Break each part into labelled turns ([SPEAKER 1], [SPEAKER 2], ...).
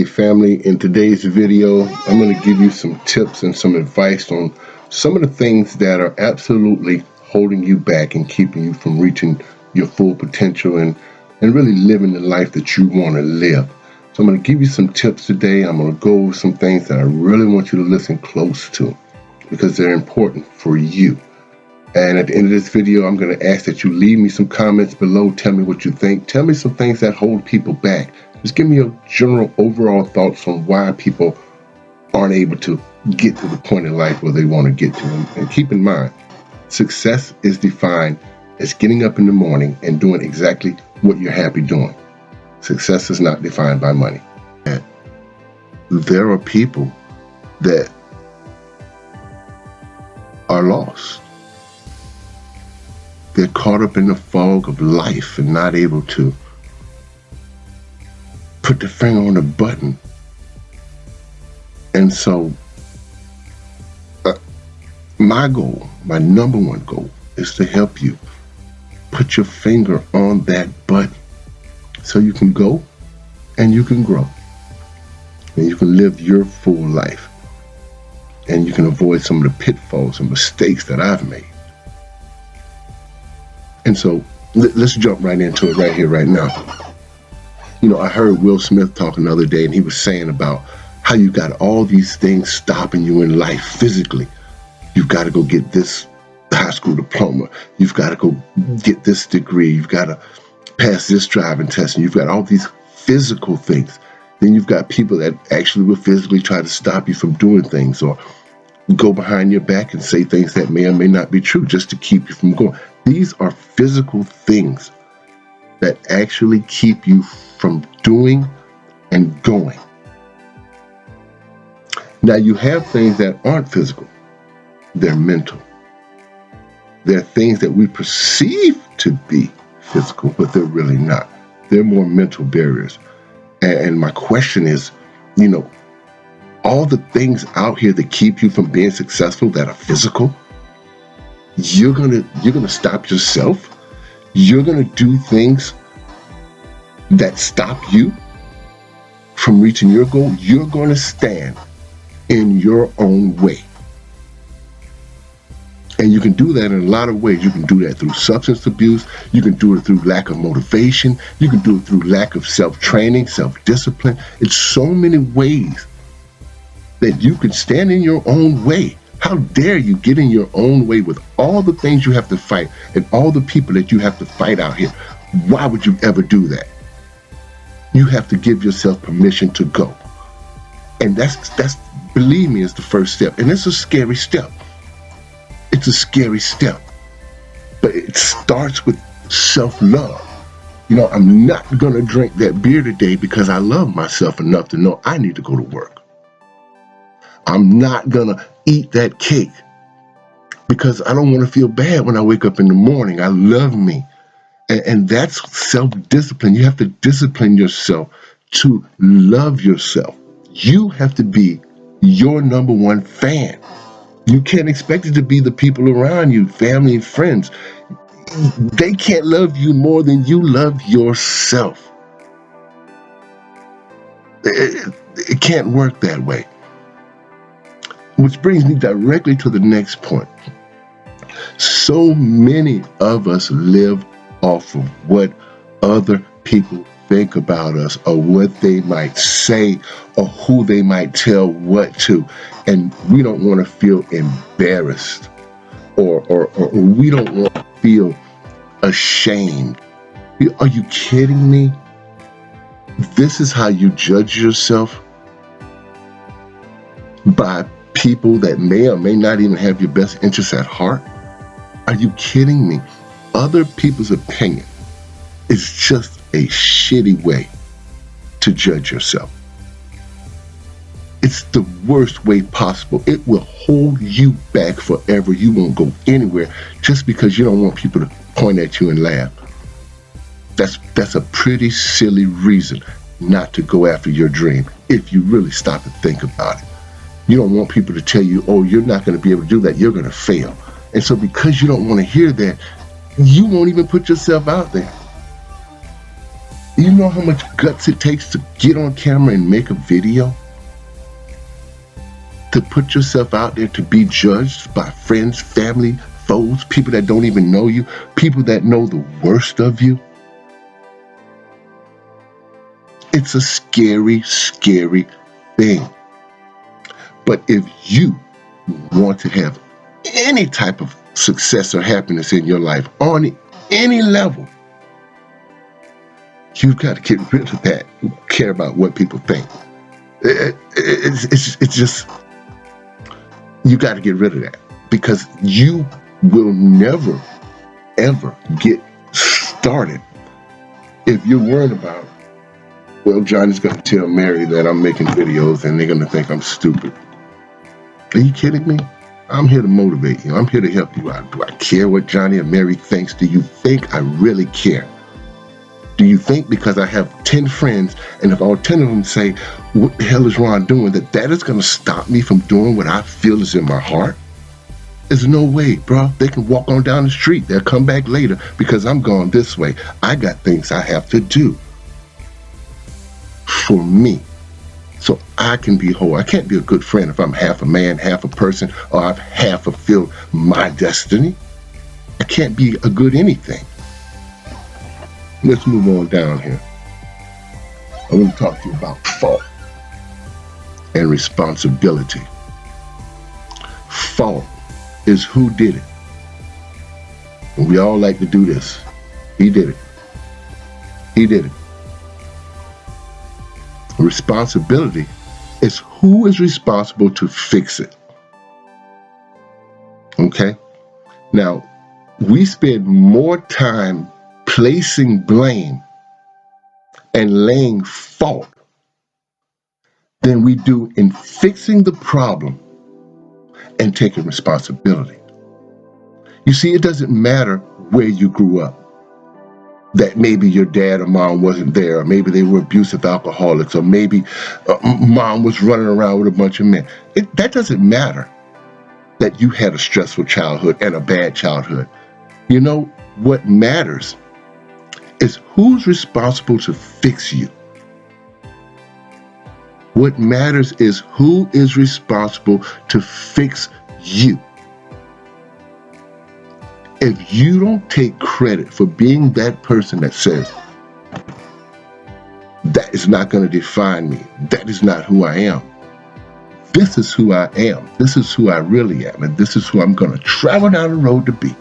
[SPEAKER 1] family, in today's video, I'm going to give you some tips and some advice on some of the things that are absolutely holding you back and keeping you from reaching your full potential and really living the life that you want to live. So I'm going to give you some tips today. I'm going to go over some things that I really want you to listen close to because they're important for you. And at the end of this video, I'm going to ask that you leave me some comments below. Tell me what you think. Tell me some things that hold people back. Just give me your general overall thoughts on why people aren't able to get to the point in life where they want to get to. And keep in mind, success is defined as getting up in the morning and doing exactly what you're happy doing. Success is not defined by money. And there are people that are lost. They're caught up in the fog of life and not able to put their finger on the button. And so my goal, my number one goal, is to help you put your finger on that button so you can go and you can grow and you can live your full life and you can avoid some of the pitfalls and mistakes that I've made. And so let's jump right into it right here, right now. You know, I heard Will Smith talking the other day, and he was saying about how you got all these things stopping you in life physically. You've got to go get this high school diploma. You've got to go get this degree. You've got to pass this driving test. And you've got all these physical things. Then you've got people that actually will physically try to stop you from doing things or go behind your back and say things that may or may not be true just to keep you from going. These are physical things that actually keep you from doing and going. Now you have things that aren't physical. They're mental. They're things that we perceive to be physical, but they're really not. They're more mental barriers. And my question is, you know, all the things out here that keep you from being successful that are physical, you're gonna stop yourself. You're gonna do things that stop you from reaching your goal. You're gonna stand in your own way. And you can do that in a lot of ways. You can do that through substance abuse. You can do it through lack of motivation. You can do it through lack of self-training, self-discipline. It's so many ways that you can stand in your own way. How dare you get in your own way with all the things you have to fight and all the people that you have to fight out here? Why would you ever do that? You have to give yourself permission to go. And that's believe me, is the first step. And it's a scary step. It's a scary step. But it starts with self-love. You know, I'm not gonna drink that beer today because I love myself enough to know I need to go to work. I'm not gonna eat that cake because I don't want to feel bad when I wake up in the morning. I love me. And that's self-discipline. You have to discipline yourself to love yourself. You have to be your number one fan. You can't expect it to be the people around you, family and friends. They can't love you more than you love yourself. It can't work that way. Which brings me directly to the next point. So many of us live off of what other people think about us or what they might say or who they might tell what to. And we don't want to feel embarrassed or we don't want to feel ashamed. Are you kidding me? This is how you judge yourself? By people that may or may not even have your best interests at heart? Are you kidding me? Other people's opinion is just a shitty way to judge yourself. It's the worst way possible. It will hold you back forever. You won't go anywhere just because you don't want people to point at you and laugh. That's a pretty silly reason not to go after your dream if you really stop and think about it. You don't want people to tell you, oh, you're not going to be able to do that. You're going to fail. And so because you don't want to hear that, you won't even put yourself out there. You know how much guts it takes to get on camera and make a video? To put yourself out there to be judged by friends, family, foes, people that don't even know you, people that know the worst of you? It's a scary, scary thing. But if you want to have any type of success or happiness in your life on any level, you've got to get rid of that. You don't care about what people think. It's just, you got to get rid of that, because you will never, ever get started if you're worried about, well, Johnny's going to tell Mary that I'm making videos and they're going to think I'm stupid. Are you kidding me? I'm here to motivate you. I'm here to help you out. Do I care what Johnny or Mary thinks? Do you think I really care? Do you think because I have 10 friends, and if all 10 of them say, what the hell is Ron doing, that is going to stop me from doing what I feel is in my heart? There's no way, bro. They can walk on down the street. They'll come back later because I'm going this way. I got things I have to do for me, so I can be whole. I can't be a good friend if I'm half a man, half a person, or I've half fulfilled my destiny. I can't be a good anything. Let's move on down here. I want to talk to you about fault and responsibility. Fault is who did it. And we all like to do this. He did it. He did it. Responsibility is who is responsible to fix it. Okay? Now, we spend more time placing blame and laying fault than we do in fixing the problem and taking responsibility. You see, it doesn't matter where you grew up, that maybe your dad or mom wasn't there, or maybe they were abusive alcoholics, or maybe mom was running around with a bunch of men. That doesn't matter that you had a stressful childhood and a bad childhood. You know, what matters is who's responsible to fix you. What matters is who is responsible to fix you. If you don't take credit for being that person that says, that is not going to define me, that is not who I am, this is who I am, this is who I really am, and this is who I'm going to travel down the road to be.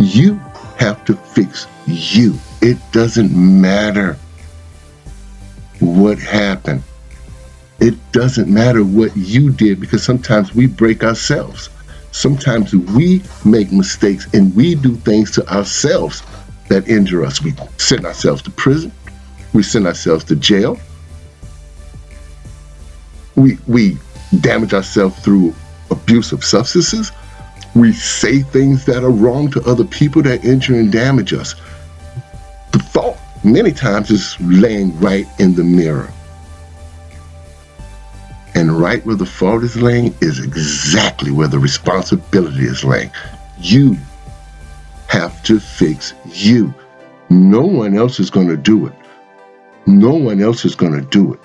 [SPEAKER 1] You have to fix you. It doesn't matter what happened. It doesn't matter what you did, because sometimes we break ourselves. Sometimes we make mistakes and we do things to ourselves that injure us. We send ourselves to prison. We send ourselves to jail. We damage ourselves through abuse of substances. We say things that are wrong to other people that injure and damage us. The fault many times is laying right in the mirror. And right where the fault is laying is exactly where the responsibility is laying. You have to fix you. No one else is going to do it. No one else is going to do it.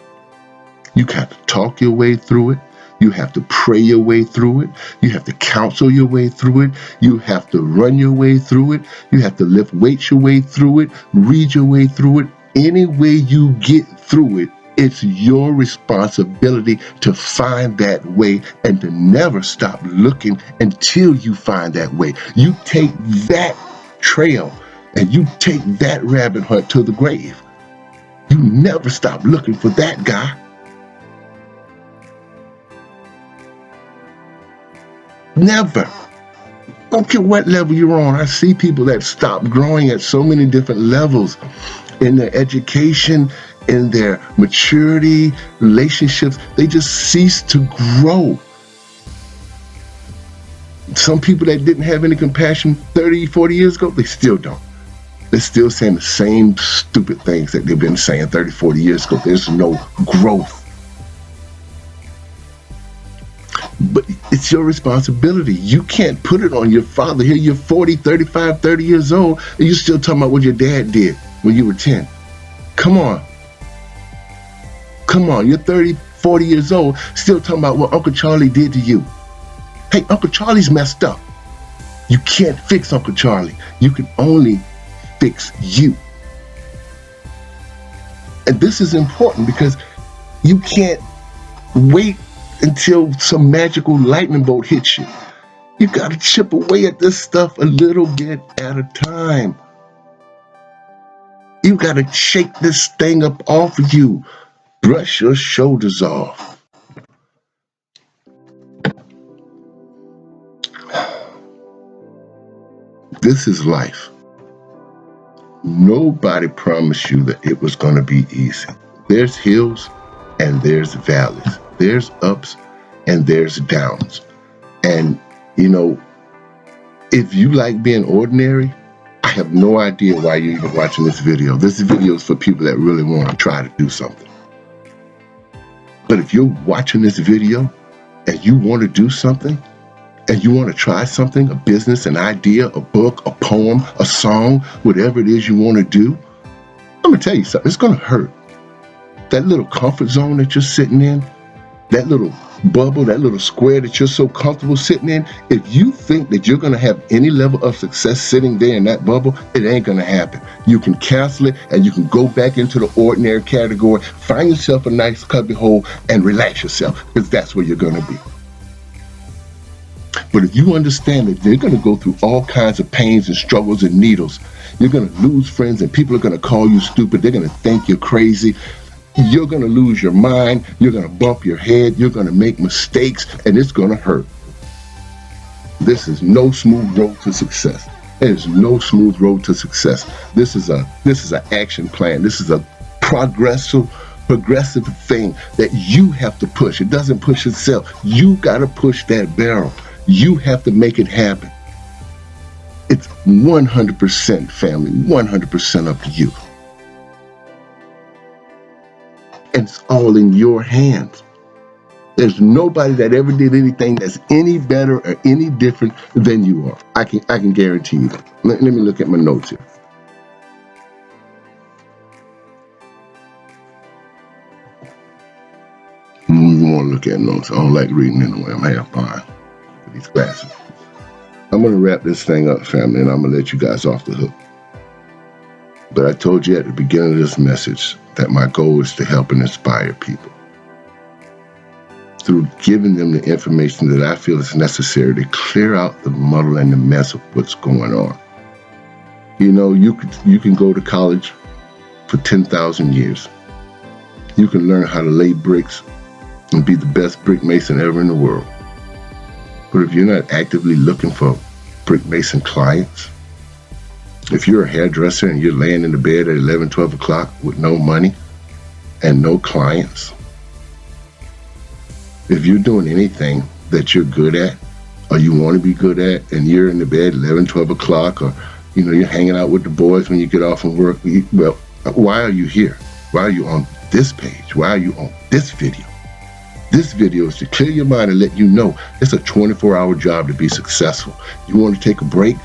[SPEAKER 1] You have to talk your way through it. You have to pray your way through it. You have to counsel your way through it. You have to run your way through it. You have to lift weights your way through it. Read your way through it. Any way you get through it, it's your responsibility to find that way and to never stop looking until you find that way. You take that trail and you take that rabbit hunt to the grave. You never stop looking for that guy. Never. Don't care what level you're on. I see people that stop growing at so many different levels in their education, in their maturity, relationships. They just cease to grow. Some people that didn't have any compassion 30, 40 years ago, they still don't. They're still saying the same stupid things that they've been saying 30, 40 years ago. There's no growth. But it's your responsibility. You can't put it on your father. Here you're 40, 35, 30 years old, and you're still talking about what your dad did. when you were 10. Come on. Come on. You're 30, 40 years old, still talking about what Uncle Charlie did to you. Hey, Uncle Charlie's messed up. You can't fix Uncle Charlie. You can only fix you. And this is important because you can't wait until some magical lightning bolt hits you. You got to chip away at this stuff a little bit at a time. You got to shake this thing up off of you. Brush your shoulders off. This is life. Nobody promised you that it was going to be easy. There's hills and there's valleys. There's ups and there's downs. And, you know, if you like being ordinary, I have no idea why you're even watching this video. This video is for people that really want to try to do something. But if you're watching this video and you want to do something, and you want to try something, a business, an idea, a book, a poem, a song, whatever it is you want to do, I'm going to tell you something. It's going to hurt. That little comfort zone that you're sitting in, that little bubble, that little square that you're so comfortable sitting in, if you think that you're going to have any level of success sitting there in that bubble, it ain't going to happen. You can cancel it and you can go back into the ordinary category, find yourself a nice cubby hole and relax yourself, because that's where you're going to be. But if you understand that they're going to go through all kinds of pains and struggles and needles, you're going to lose friends and people are going to call you stupid. They're going to think you're crazy. You're going to lose your mind. You're going to bump your head. You're going to make mistakes and it's going to hurt. This is no smooth road to success. There is no smooth road to success. This is an action plan. This is a progressive thing that you have to push. It doesn't push itself. You got to push that barrel. You have to make it happen. It's 100% family, 100% up to you. And it's all in your hands. There's nobody that ever did anything that's any better or any different than you are. I can guarantee you that. Let me look at my notes here. You want to look at notes. I don't like reading anyway. I'm half blind. These glasses. I'm going to wrap this thing up, family, and I'm going to let you guys off the hook. But I told you at the beginning of this message that my goal is to help and inspire people through giving them the information that I feel is necessary to clear out the muddle and the mess of what's going on. You know, you can go to college for 10,000 years. You can learn how to lay bricks and be the best brick mason ever in the world. But if you're not actively looking for brick mason clients, if you're a hairdresser and you're laying in the bed at 11, 12 o'clock with no money and no clients, if you're doing anything that you're good at or you want to be good at and you're in the bed 11, 12 o'clock or you're hanging out with the boys when you get off from work, well, why are you here? Why are you on this page? Why are you on this video? This video is to clear your mind and let you know it's a 24-hour job to be successful. You want to take a break?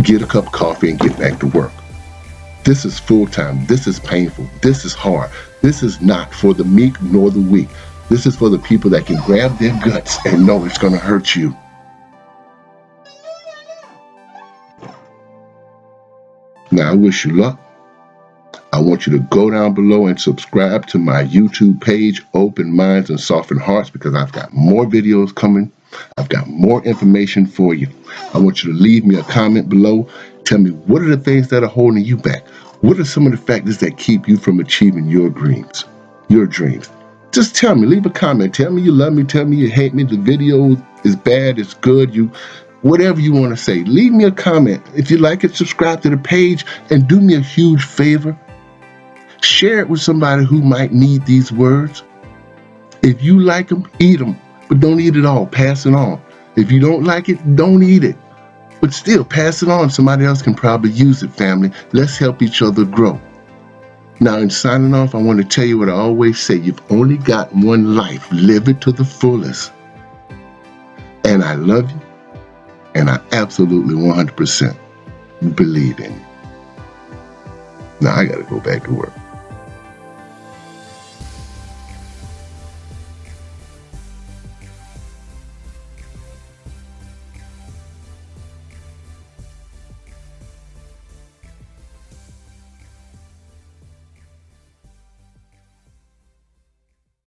[SPEAKER 1] Get a cup of coffee and get back to work. This is full-time. This is painful. This is hard. This is not for the meek nor the weak. This is for the people that can grab their guts and know it's going to hurt you. Now, I wish you luck. I want you to go down below and subscribe to my YouTube page, Open Minds and Soften Hearts, because I've got more videos coming. I've got more information for you. I want you to leave me a comment below. Tell me, what are the things that are holding you back? What are some of the factors that keep you from achieving your dreams? Just tell me, leave a comment. Tell me you love me. Tell me you hate me. The video is bad, it's good. Whatever you want to say, leave me a comment. If you like it, subscribe to the page and do me a huge favor. Share it with somebody who might need these words. If you like them, eat them, but don't eat it all. Pass it on. If you don't like it, don't eat it. But still, pass it on. Somebody else can probably use it, family. Let's help each other grow. Now, in signing off, I want to tell you what I always say. You've only got one life. Live it to the fullest. And I love you. And I absolutely 100% believe in you. Now I got to go back to work.